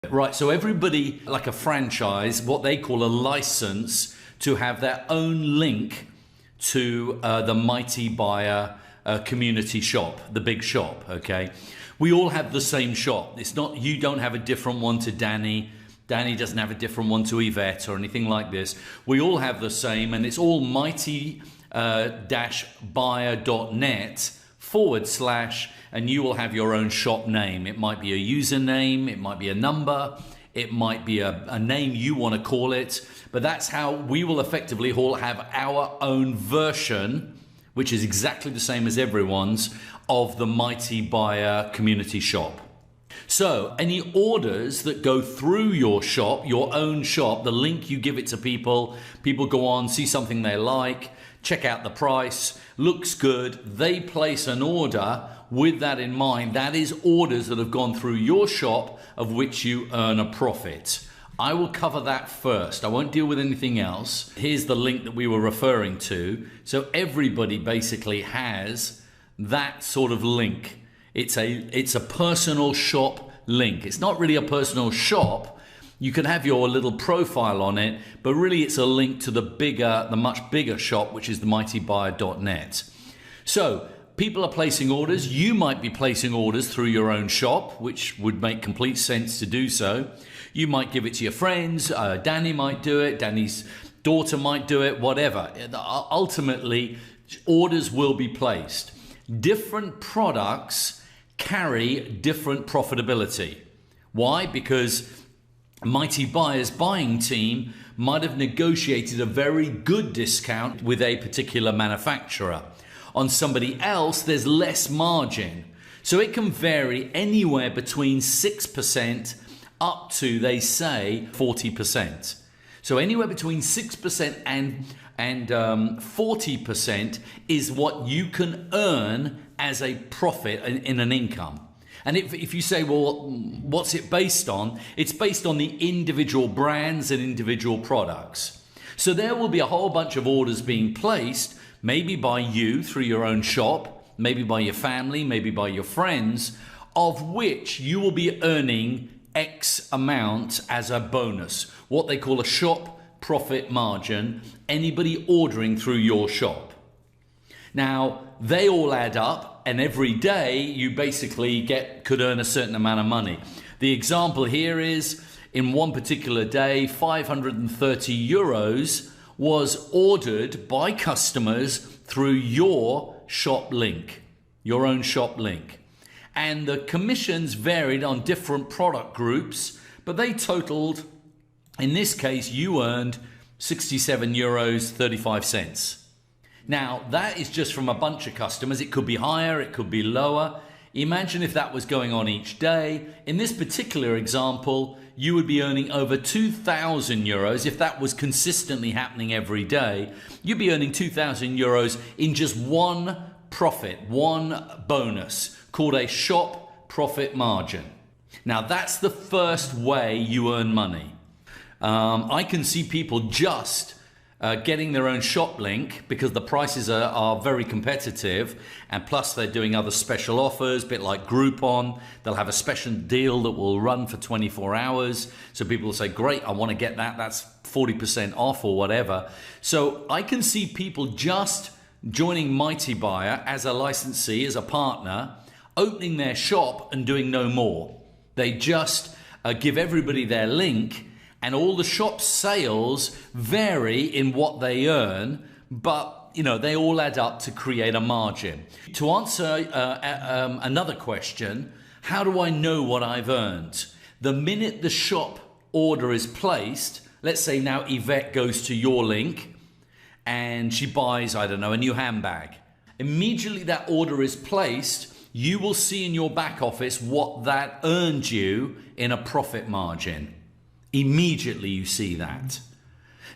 Right, so everybody, like a franchise, what they call a license to have their own link to the Mighty Buyer community shop, the big shop, okay? We all have the same shop. It's not, you don't have a different one to Danny. Danny doesn't have a different one to Yvette or anything like this. We all have the same, and it's all mighty-buyer.net/, and you will have your own shop name. It might be a username, it might be a number, it might be a name you want to call it, but that's how we will effectively all have our own version, which is exactly the same as everyone's, of the Mighty Buyer community shop. So any orders that go through your shop, your own shop, the link you give it to people, people go on, see something they like, check out the price, looks good, they place an order with that in mind. That is orders that have gone through your shop of which you earn a profit. I will cover that first. I won't deal with anything else. Here's the link that we were referring to. So everybody basically has that sort of link. It's a personal shop link. It's not really a personal shop. You can have your little profile on it, but really it's a link to the much bigger shop, which is the mightybuyer.net. So people are placing orders. You might be placing orders through your own shop, which would make complete sense to do so. You might give it to your friends. Danny might do it. Danny's daughter might do it, whatever. Ultimately, orders will be placed. Different products carry different profitability. Why? Because Mighty Buyer's buying team might have negotiated a very good discount with a particular manufacturer. On somebody else, there's less margin. So it can vary anywhere between 6% up to, they say, 40%. So anywhere between 6% and 40% is what you can earn as a profit in an income. And if you say, well, what's it based on? It's based on the individual brands and individual products. So there will be a whole bunch of orders being placed, maybe by you through your own shop, maybe by your family, maybe by your friends, of which you will be earning X amount as a bonus, what they call a shop profit margin, anybody ordering through your shop. Now, they all add up, and every day you basically could earn a certain amount of money. The example here is, in one particular day, 530 euros was ordered by customers through your shop link, your own shop link. And the commissions varied on different product groups, but they totaled, in this case, you earned 67 euros 35 cents. Now, that is just from a bunch of customers. It could be higher, it could be lower. Imagine if that was going on each day. In this particular example, you would be earning over 2,000 euros. If that was consistently happening every day, you'd be earning 2,000 euros in just one profit, one bonus, called a shop profit margin. Now, that's the first way you earn money. I can see people just getting their own shop link because the prices are very competitive, and plus they're doing other special offers, a bit like Groupon. They'll have a special deal that will run for 24 hours. So people will say, great, I want to get that. That's 40% off or whatever. So I can see people just joining Mighty Buyer as a licensee, as a partner, opening their shop and doing no more. They just give everybody their link, and all the shop sales vary in what they earn, but they all add up to create a margin. To answer another question, how do I know what I've earned? The minute the shop order is placed, let's say now Yvette goes to your link and she buys, I don't know, a new handbag. Immediately that order is placed, you will see in your back office what that earned you in a profit margin. Immediately you see that.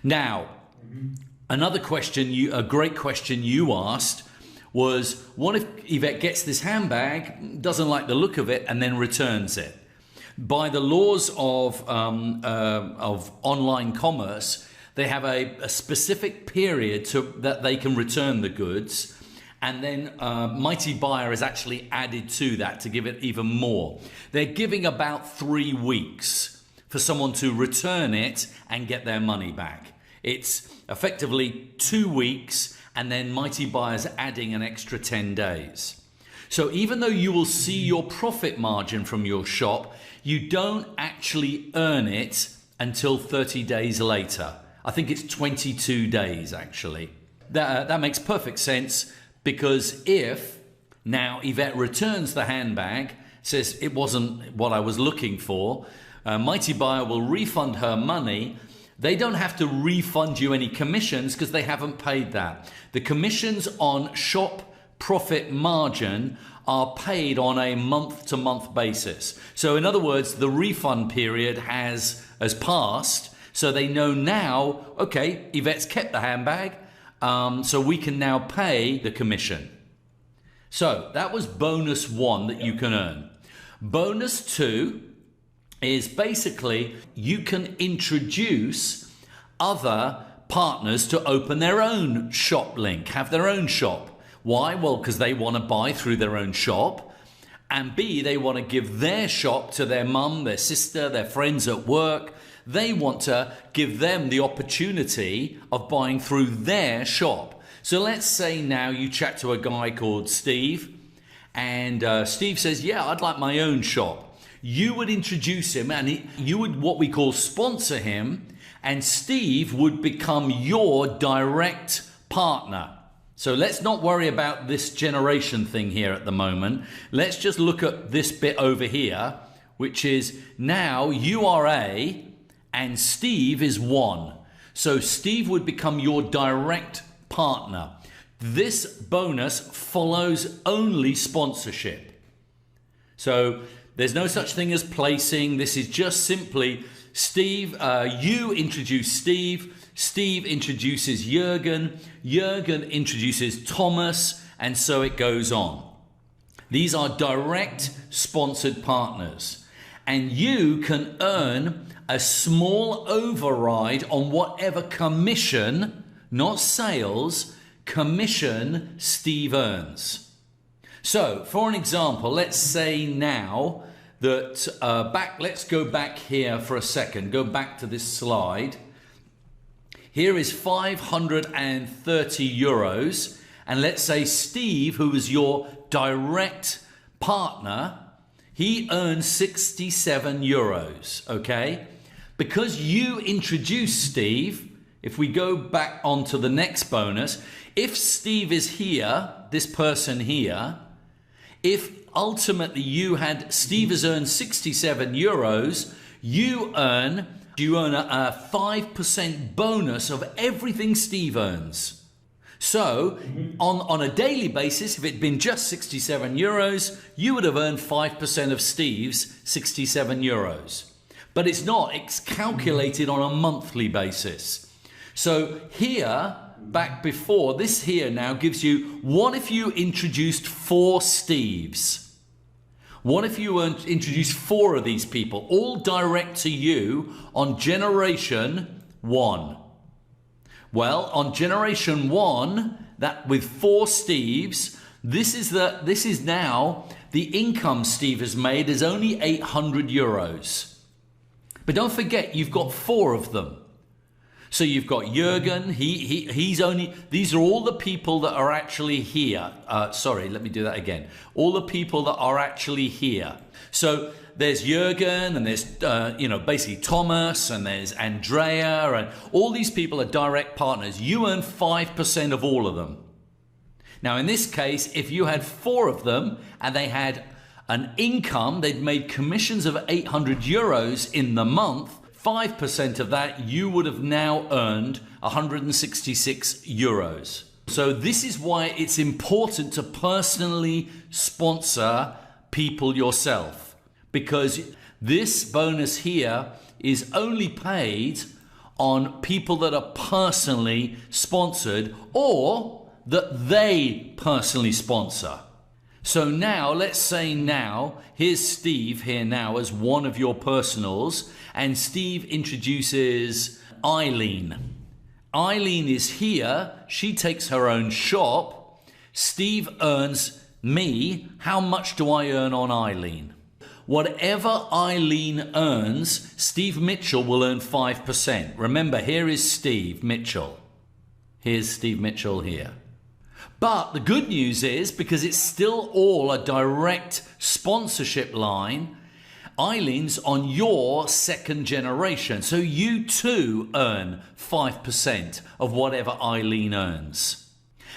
Now, another question, a great question you asked was, what if Yvette gets this handbag, doesn't like the look of it, and then returns it? By the laws of online commerce, they have a specific period that they can return the goods, and then Mighty Buyer is actually added to that to give it even more. They're giving about 3 weeks. for someone to return it and get their money back. It's effectively 2 weeks, and then Mighty Buyer's adding an extra 10 days. So even though you will see your profit margin from your shop, you don't actually earn it until 30 days later. I think it's 22 days actually. That makes perfect sense, because if now Yvette returns the handbag, says it wasn't what I was looking for, Mighty Buyer will refund her money. They don't have to refund you any commissions because they haven't paid that. The commissions on shop profit margin are paid on a month-to-month basis. So in other words, the refund period has passed, so they know now, okay, Yvette's kept the handbag, so we can now pay the commission. So that was bonus 1 that you can earn. Bonus 2 is basically you can introduce other partners to open their own shop link, have their own shop. Why? Well, because they want to buy through their own shop, and B, they want to give their shop to their mum, their sister, their friends at work. They want to give them the opportunity of buying through their shop. So let's say now you chat to a guy called Steve, and Steve says, yeah, I'd like my own shop. You would introduce him, and you would what we call sponsor him, and Steve would become your direct partner. So let's not worry about this generation thing here at the moment. Let's just look at this bit over here, which is now you are A and Steve is 1. So Steve would become your direct partner. This bonus follows only sponsorship. So there's no such thing as placing. This is just simply Steve, you introduce Steve, Steve introduces Jürgen, Jürgen introduces Thomas, and so it goes on. These are direct sponsored partners, and you can earn a small override on whatever commission, not sales, commission Steve earns. So for an example, let's say now that let's go back here for a second, go back to this slide. Here is 530 euros, and let's say Steve, who is your direct partner, he earns 67 euros, okay? Because you introduced Steve, if we go back onto the next bonus, if Steve is here, this person here, if ultimately Steve has earned 67 euros, you earn a 5% bonus of everything Steve earns. So on a daily basis, if it had been just 67 euros, you would have earned 5% of Steve's 67 euros. But it's not, it's calculated on a monthly basis. So here, back before, this here now gives you, what if you introduced 4 Steves? What if you introduced 4 of these people, all direct to you on generation 1? Well, on generation 1, that with 4 Steves, this is now the income Steve has made is only 800 euros. But don't forget, you've got 4 of them. So you've got Jürgen, these are all the people that are actually here. Sorry, let me do that again. All the people that are actually here. So there's Jürgen, and there's, basically Thomas, and there's Andrea, and all these people are direct partners. You earn 5% of all of them. Now, in this case, if you had 4 of them, and they had an income, they'd made commissions of 800 euros in the month, 5% of that, you would have now earned 166 euros. So this is why it's important to personally sponsor people yourself, because this bonus here is only paid on people that are personally sponsored or that they personally sponsor. So now, let's say now, here's Steve here now as one of your personals, and Steve introduces Eileen. Eileen is here, she takes her own shop. Steve earns me. How much do I earn on Eileen? Whatever Eileen earns, Steve Mitchell will earn 5%. Remember, here is Steve Mitchell. Here's Steve Mitchell here. But the good news is, because it's still all a direct sponsorship line, Eileen's on your second generation. So you too earn 5% of whatever Eileen earns.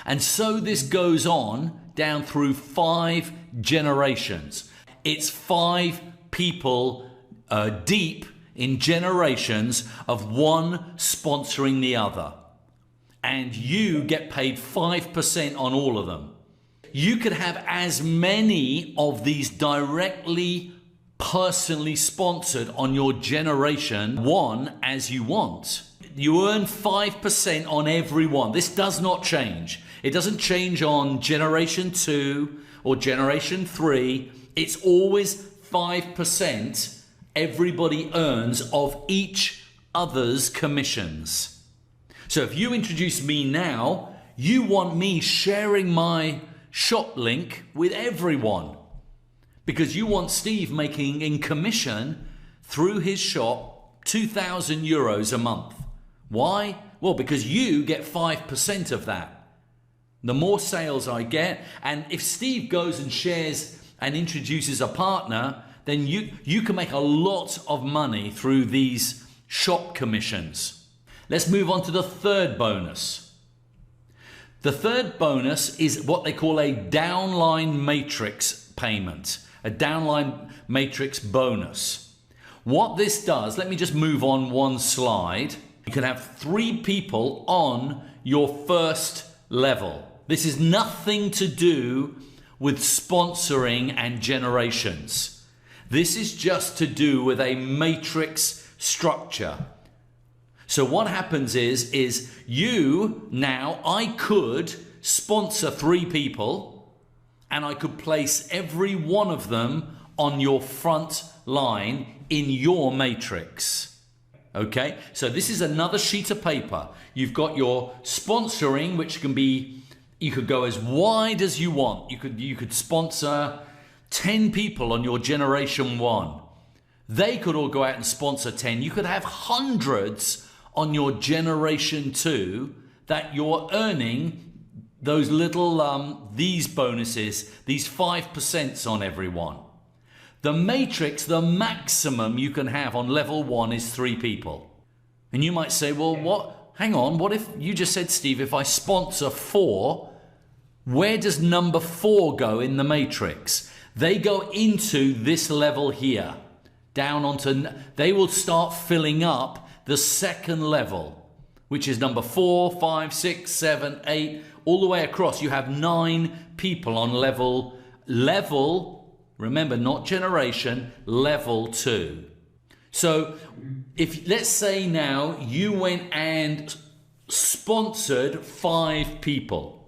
And so this goes on down through 5 generations. It's 5 people deep in generations of one sponsoring the other. And you get paid 5% on all of them. You could have as many of these directly, personally sponsored on your generation 1 as you want. You earn 5% on every one. This does not change. It doesn't change on generation 2 or generation 3. It's always 5% everybody earns of each other's commissions. So if you introduce me now, you want me sharing my shop link with everyone because you want Steve making in commission through his shop €2,000 a month. Why? Well, because you get 5% of that. The more sales I get, and if Steve goes and shares and introduces a partner, then you can make a lot of money through these shop commissions. Let's move on to the third bonus. The third bonus is what they call a downline matrix payment, a downline matrix bonus. What this does, let me just move on one slide. You can have 3 people on your first level. This is nothing to do with sponsoring and generations. This is just to do with a matrix structure. So what happens is you now, I could sponsor 3 people and I could place every one of them on your front line in your matrix. Okay, so this is another sheet of paper. You've got your sponsoring, which can be, you could go as wide as you want. You could sponsor 10 people on your generation 1. They could all go out and sponsor 10. You could have hundreds on your generation 2 that you're earning those little, these bonuses, these 5% on everyone. The matrix, the maximum you can have on level 1 is 3 people. And you might say, well, what? Hang on, what if you just said, Steve, if I sponsor 4, where does number 4 go in the matrix? They go into this level here, down onto, they will start filling up the second level, which is number 4, 5, 6, 7, 8, all the way across. You have 9 people on level, remember, not generation, level 2. So if, let's say now you went and sponsored 5 people.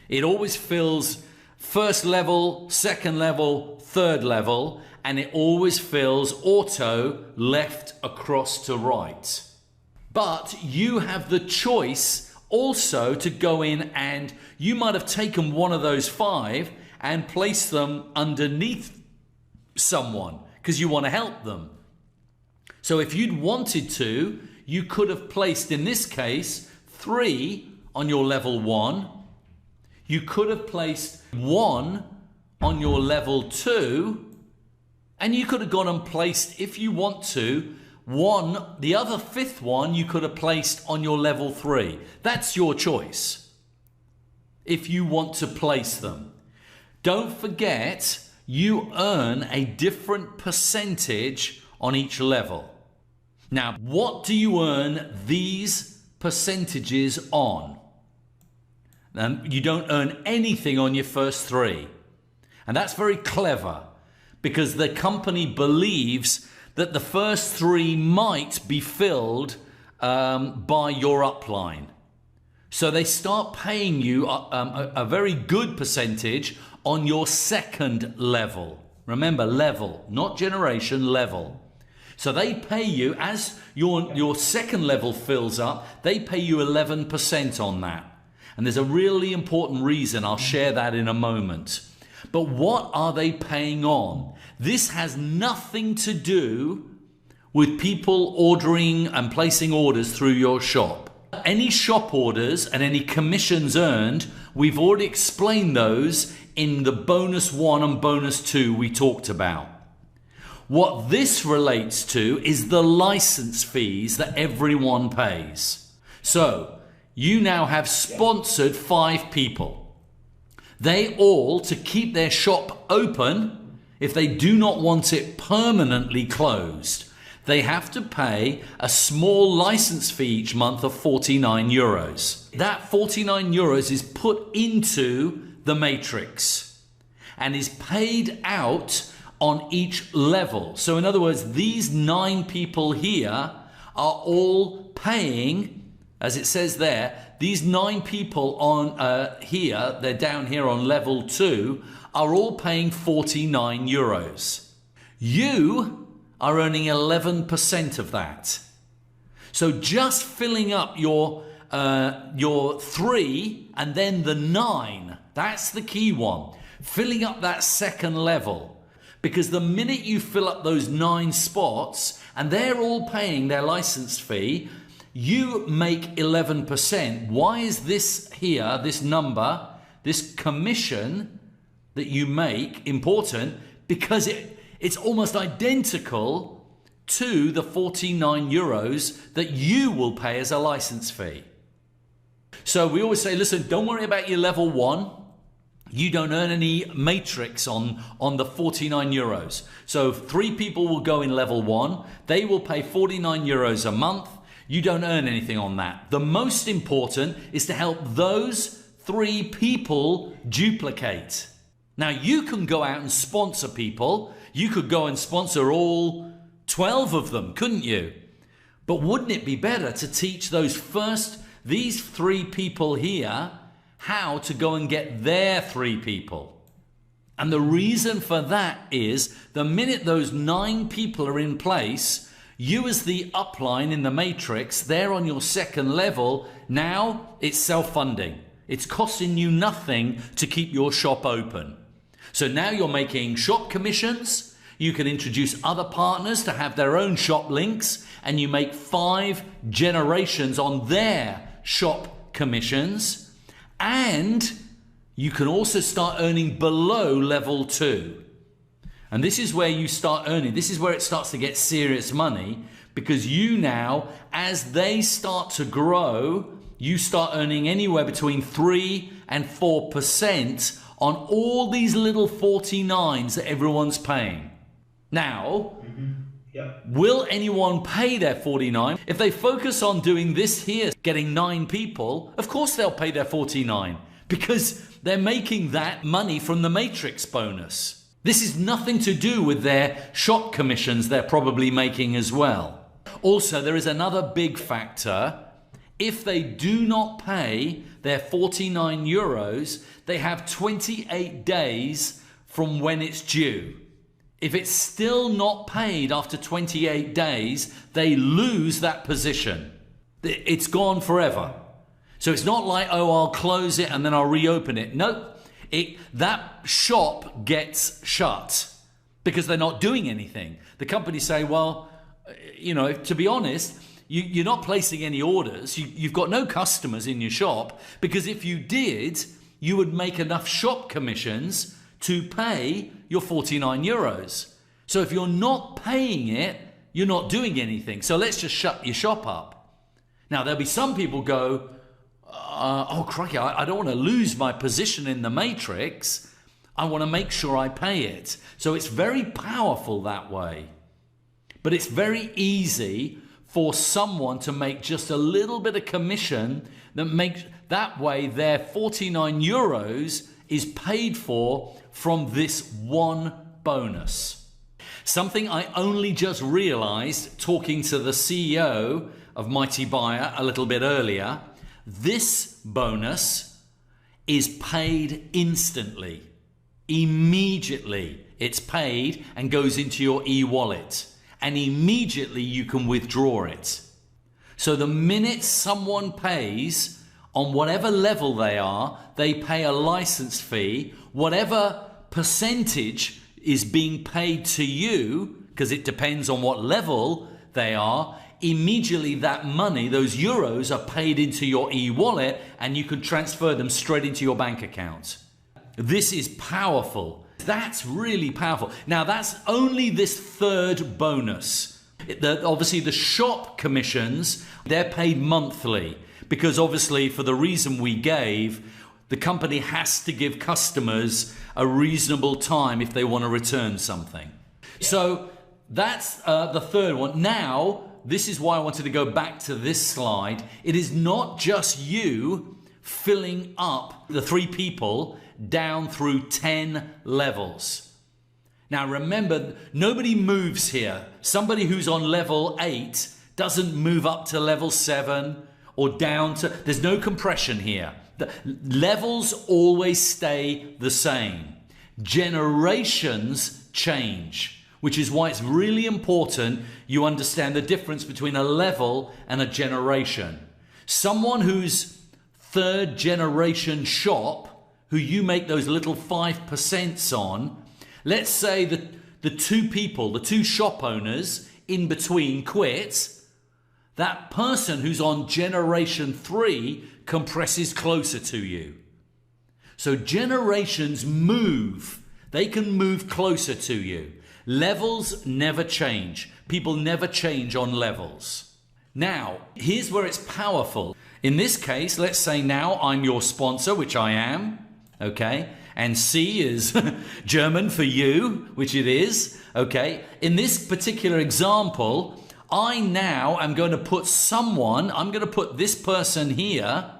It always fills first level, second level, third level, and it always fills auto left across to right. But you have the choice also to go in, and you might have taken one of those 5 and placed them underneath someone because you want to help them. So if you'd wanted to, you could have placed, in this case, 3 on your level 1. You could have placed 1 on your level 2, and you could have gone and placed, if you want to, the other 5th one you could have placed on your level 3. That's your choice if you want to place them. Don't forget, you earn a different percentage on each level. Now, what do you earn these percentages on? You don't earn anything on your first 3. And that's very clever because the company believes that the first 3 might be filled by your upline. So they start paying you a very good percentage on your second level. Remember, level, not generation, level. So they pay you, as your second level fills up, they pay you 11% on that. And there's a really important reason, I'll share that in a moment. But what are they paying on? This has nothing to do with people ordering and placing orders through your shop. Any shop orders and any commissions earned, we've already explained those in the bonus 1 and bonus 2 we talked about. What this relates to is the license fees that everyone pays. So you now have sponsored 5 people. They all, to keep their shop open, if they do not want it permanently closed, they have to pay a small license fee each month of 49 euros. That 49 euros is put into the matrix and is paid out on each level. So in other words, these 9 people here are all paying, as it says there, these 9 people on here, they're down here on level 2, are all paying 49 euros. You are earning 11% of that. So just filling up your 3 and then the 9, that's the key one. Filling up that second level. Because the minute you fill up those 9 spots and they're all paying their license fee, you make 11%. Why is this here, this number, this commission that you make important? Because it's almost identical to the 49 euros that you will pay as a license fee. So we always say, listen, don't worry about your level 1. You don't earn any matrix on the 49 euros. So 3 people will go in level 1. They will pay 49 euros a month. You don't earn anything on that. The most important is to help those 3 people duplicate. Now you can go out and sponsor people. You could go and sponsor all 12 of them, couldn't you? But wouldn't it be better to teach these 3 people here how to go and get their 3 people? And the reason for that is the minute those 9 people are in place, you as the upline in the matrix, they're on your second level. Now it's self-funding. It's costing you nothing to keep your shop open. So now you're making shop commissions. You can introduce other partners to have their own shop links, and you make 5 generations on their shop commissions. And you can also start earning below level 2. And this is where you start earning. This is where it starts to get serious money, because you now, as they start to grow, you start earning anywhere between 3 and 4% on all these little 49s that everyone's paying. Now, will anyone pay their 49? If they focus on doing this here, getting 9 people, of course they'll pay their 49 because they're making that money from the matrix bonus. This is nothing to do with their shop commissions they're probably making as well. Also, there is another big factor. If they do not pay their 49 euros, they have 28 days from when it's due. If it's still not paid after 28 days, they lose that position. It's gone forever. So it's not like, oh, I'll close it and then I'll reopen it. No, that shop gets shut because they're not doing anything. The companies say, well, you know, to be honest, you're not placing any orders. You've got no customers in your shop, because if you did, you would make enough shop commissions to pay your 49 euros. So if you're not paying it, you're not doing anything. So let's just shut your shop up. Now, there'll be some people go, oh, crikey, I don't want to lose my position in the matrix. I want to make sure I pay it. So it's very powerful that way. But it's very easy for someone to make just a little bit of commission that way their 49 euros is paid for from this one bonus. Something I only just realized talking to the CEO of Mighty Buyer a little bit earlier. This bonus is paid instantly, immediately. It's paid and goes into your e-wallet, and immediately you can withdraw it. So the minute someone pays, on whatever level they are, they pay a license fee. Whatever percentage is being paid to you, because it depends on what level they are, immediately that money, those euros, are paid into your e-wallet and you can transfer them straight into your bank account. This is powerful. That's really powerful. Now, that's only this third bonus. Obviously, the shop commissions, they're paid monthly because obviously for the reason we gave, the company has to give customers a reasonable time if they want to return something. So that's the third one. Now, this is why I wanted to go back to this slide. It is not just you filling up the 3 people down through 10 levels. Now remember, nobody moves here. Somebody who's on level 8 doesn't move up to level 7 or down to, there's no compression here. The levels always stay the same. Generations change, which is why it's really important you understand the difference between a level and a generation. Someone who's 3rd generation shop, who you make those little 5% on, let's say that the 2 people, the 2 shop owners in between quit, that person who's on generation 3 compresses closer to you. So generations move. They can move closer to you. Levels never change. People never change on levels. Now, here's where it's powerful. In this case, let's say now I'm your sponsor, which I am, okay? And C is German for you, which it is, okay? In this particular example, I now am going to put someone, I'm going to put this person here,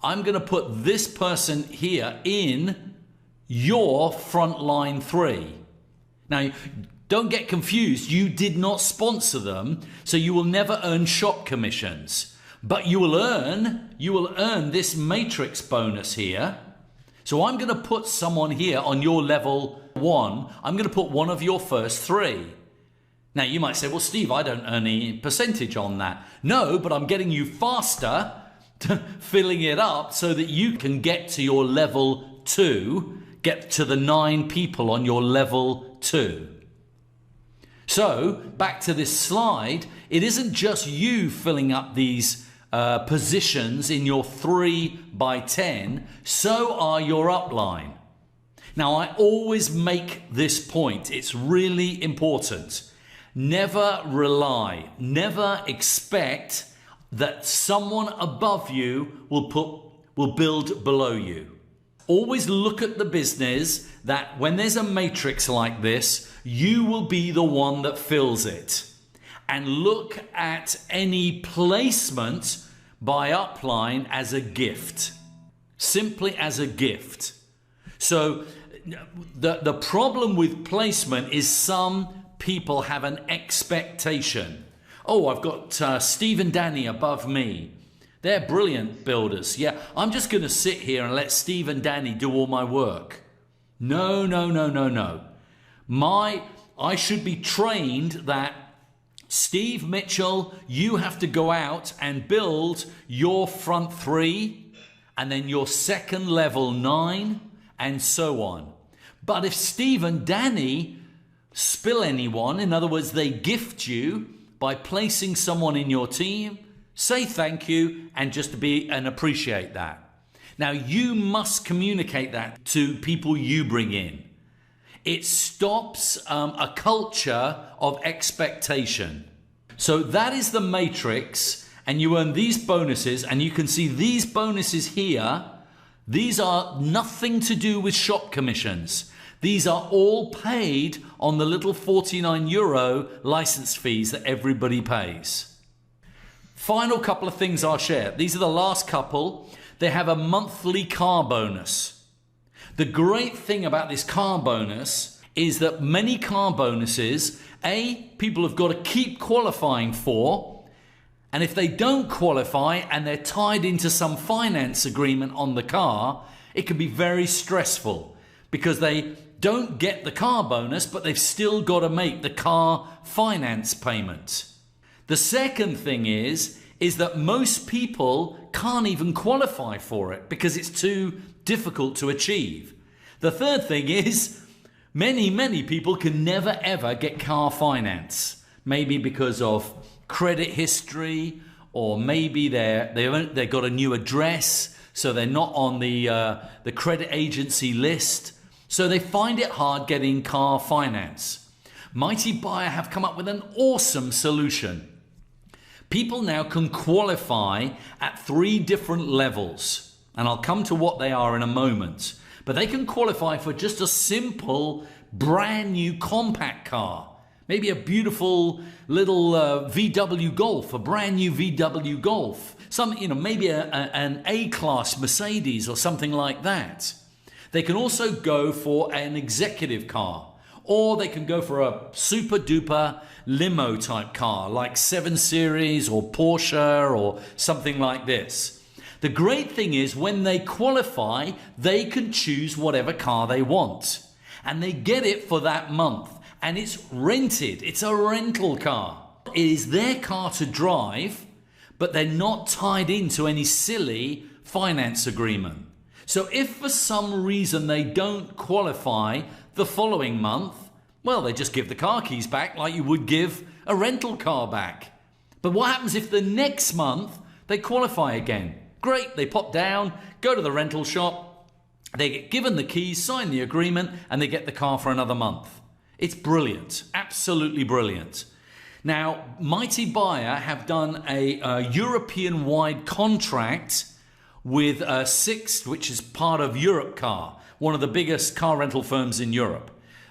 I'm going to put this person here in your frontline 3. Now, don't get confused. You did not sponsor them, so you will never earn shop commissions. But you will earn this matrix bonus here. So I'm going to put someone here on your level 1. I'm going to put one of your first 3. Now you might say, well, Steve, I don't earn any percentage on that. No, but I'm getting you faster, filling it up so that you can get to your level 2, get to the 9 people on your level 2. So back to this slide, it isn't just you filling up these positions in your 3 by 10, so are your upline. Now I always make this point, it's really important. Never rely, never expect that someone above you will build below you. Always look at the business that when there's a matrix like this, you will be the one that fills it. And look at any placement by upline as a gift, simply as a gift. So the problem with placement is some people have an expectation. Oh, I've got Steve and Danny above me. They're brilliant builders. Yeah, I'm just going to sit here and let Steve and Danny do all my work. No, no, no, no, no. I should be trained that Steve Mitchell, you have to go out and build your front 3 and then your second level 9 and so on. But if Steve and Danny spill anyone, in other words, they gift you by placing someone in your team, say thank you and just appreciate that. Now you must communicate that to people you bring in. It stops a culture of expectation. So that is the matrix, and you earn these bonuses, and you can see these bonuses here. These are nothing to do with shop commissions. These are all paid on the little 49 euro license fees that everybody pays. Final couple of things I'll share. These are the last couple. They have a monthly car bonus. The great thing about this car bonus is that many car bonuses, people have got to keep qualifying for, and if they don't qualify and they're tied into some finance agreement on the car, it can be very stressful because they don't get the car bonus, but they've still got to make the car finance payment. The second thing is that most people can't even qualify for it because it's too difficult to achieve. The third thing is many people can never ever get car finance. Maybe because of credit history, or maybe they've got a new address, so they're not on the credit agency list. So they find it hard getting car finance. Mighty Buyer have come up with an awesome solution. People now can qualify at 3 different levels, and I'll come to what they are in a moment. But they can qualify for just a simple, brand new compact car. Maybe a beautiful little VW Golf, a brand new VW Golf. Maybe an A-class Mercedes or something like that. They can also go for an executive car, or they can go for a super duper limo type car like 7 Series or Porsche or something like this. The great thing is when they qualify, they can choose whatever car they want, and they get it for that month, and it's rented. It's a rental car. It is their car to drive, but they're not tied into any silly finance agreement. So if for some reason they don't qualify the following month, well, they just give the car keys back like you would give a rental car back. But what happens if the next month they qualify again? Great, they pop down, go to the rental shop, they get given the keys, sign the agreement, and they get the car for another month. It's brilliant, absolutely brilliant. Now, Mighty Buyer have done a European-wide contract with Sixt, which is part of Europe Car, one of the biggest car rental firms in Europe.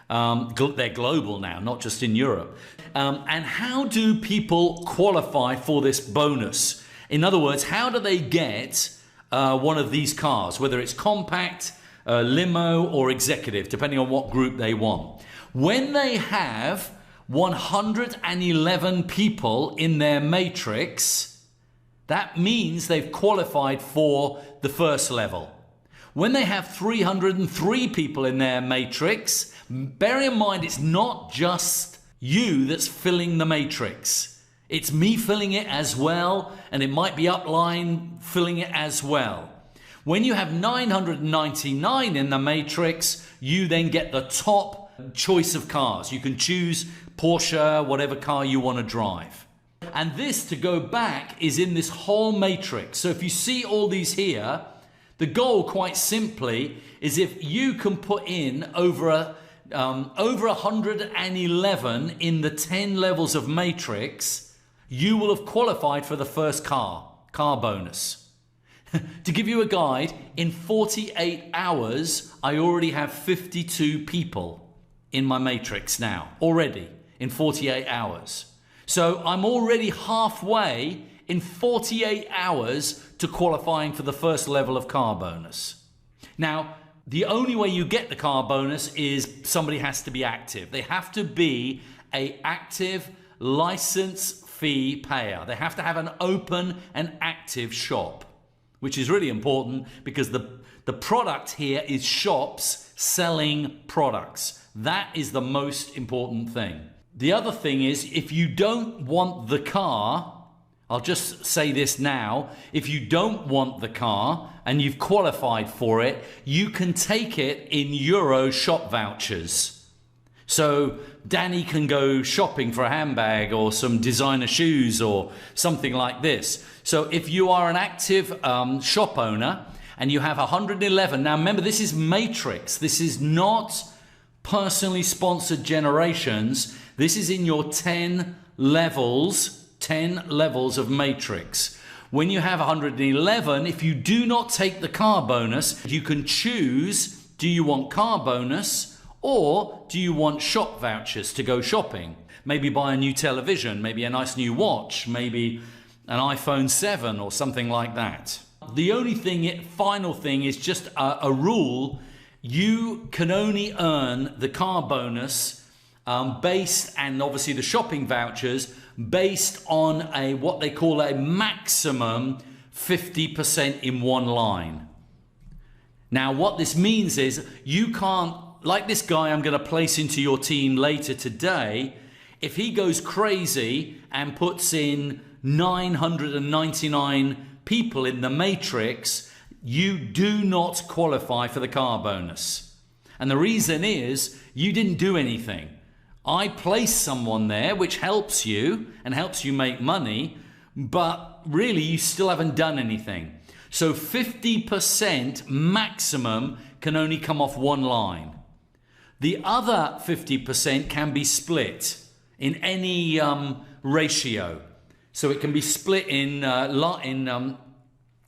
They're global now, not just in Europe. And how do people qualify for this bonus? In other words, how do they get one of these cars, whether it's compact, limo, or executive, depending on what group they want? When they have 111 people in their matrix, that means they've qualified for the first level. When they have 303 people in their matrix, bear in mind it's not just you that's filling the matrix. It's me filling it as well, and it might be upline filling it as well. When you have 999 in the matrix, you then get the top choice of cars. You can choose Porsche, whatever car you want to drive. And this, to go back, is in this whole matrix. So if you see all these here, the goal, quite simply, is if you can put in over 111 in the 10 levels of matrix, you will have qualified for the first car bonus. To give you a guide, in 48 hours, I already have 52 people in my matrix now, already in 48 hours. So I'm already halfway in 48 hours to qualifying for the first level of car bonus. Now, the only way you get the car bonus is somebody has to be active. They have to be an active license fee payer. They have to have an open and active shop, which is really important because the product here is shops selling products. That is the most important thing. The other thing is, if you don't want the car, I'll just say this now, if you don't want the car and you've qualified for it, you can take it in Euro shop vouchers. So Danny can go shopping for a handbag or some designer shoes or something like this. So if you are an active shop owner and you have 111, now remember this is matrix, this is not personally sponsored generations, this is in your 10 levels of matrix. When you have 111, if you do not take the car bonus, you can choose, do you want car bonus or do you want shop vouchers to go shopping? Maybe buy a new television, maybe a nice new watch, maybe an iPhone 7 or something like that. The only final thing is just a rule. You can only earn the car bonus based, and obviously the shopping vouchers, based on what they call a maximum 50% in one line. Now what this means is you can't, like this guy I'm going to place into your team later today, if he goes crazy and puts in 999 people in the matrix, you do not qualify for the car bonus. And the reason is you didn't do anything. I placed someone there, which helps you and helps you make money, but really you still haven't done anything. So 50% maximum can only come off one line. The other 50% can be split in any ratio. So it can be split in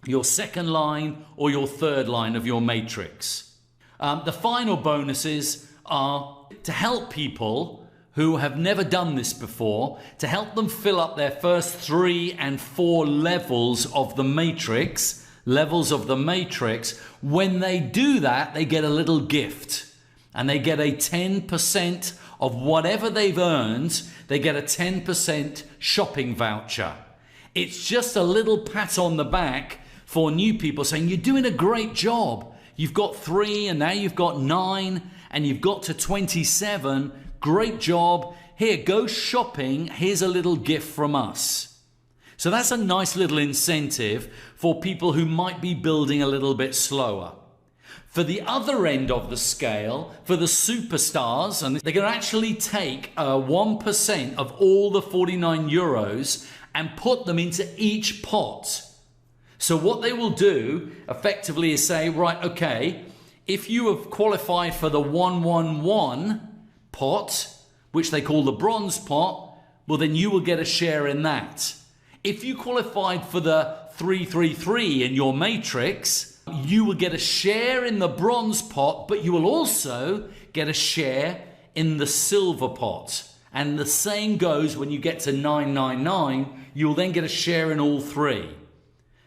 your second line or your third line of your matrix. The final bonuses are to help people who have never done this before, to help them fill up their first 3 and 4 levels of the matrix. When they do that, they get a little gift. And they get a 10% of whatever they've earned, they get a 10% shopping voucher. It's just a little pat on the back for new people saying, you're doing a great job. You've got 3 and now you've got 9 and you've got to 27. Great job. Here, go shopping. Here's a little gift from us. So that's a nice little incentive for people who might be building a little bit slower. For the other end of the scale, for the superstars, and they can actually take 1% of all the 49 euros and put them into each pot. So what they will do effectively is say, right, okay, if you have qualified for the 111 pot, which they call the bronze pot, well then you will get a share in that. If you qualified for the 333 in your matrix, you will get a share in the bronze pot, but you will also get a share in the silver pot. And the same goes when you get to 999, you'll then get a share in all 3.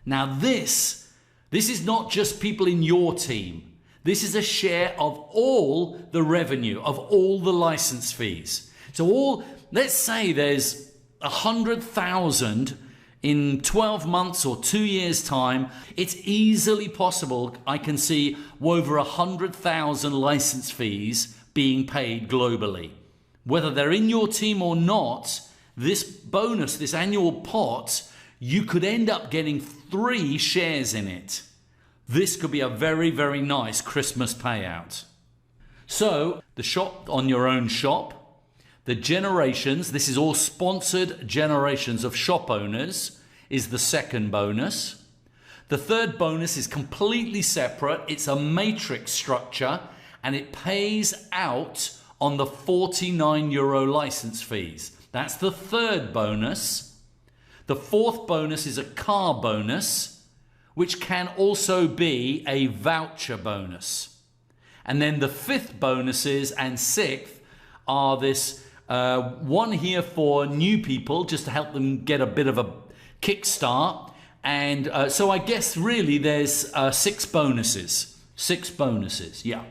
Now this is not just people in your team. This is a share of all the revenue, of all the license fees. So let's say there's 100,000 in 12 months or 2 years' time. It's easily possible, I can see, over 100,000 license fees being paid globally. Whether they're in your team or not, this bonus, this annual pot, you could end up getting 3 shares in it. This could be a very, very nice Christmas payout. So, the shop on your own shop, the generations, this is all sponsored generations of shop owners, is the second bonus. The third bonus is completely separate. It's a matrix structure and it pays out on the 49 euro license fees. That's the third bonus. The fourth bonus is a car bonus, which can also be a voucher bonus. And then the fifth bonuses and sixth are this one here for new people, just to help them get a bit of a kickstart. And so I guess really there's 6 bonuses. 6 bonuses, yeah.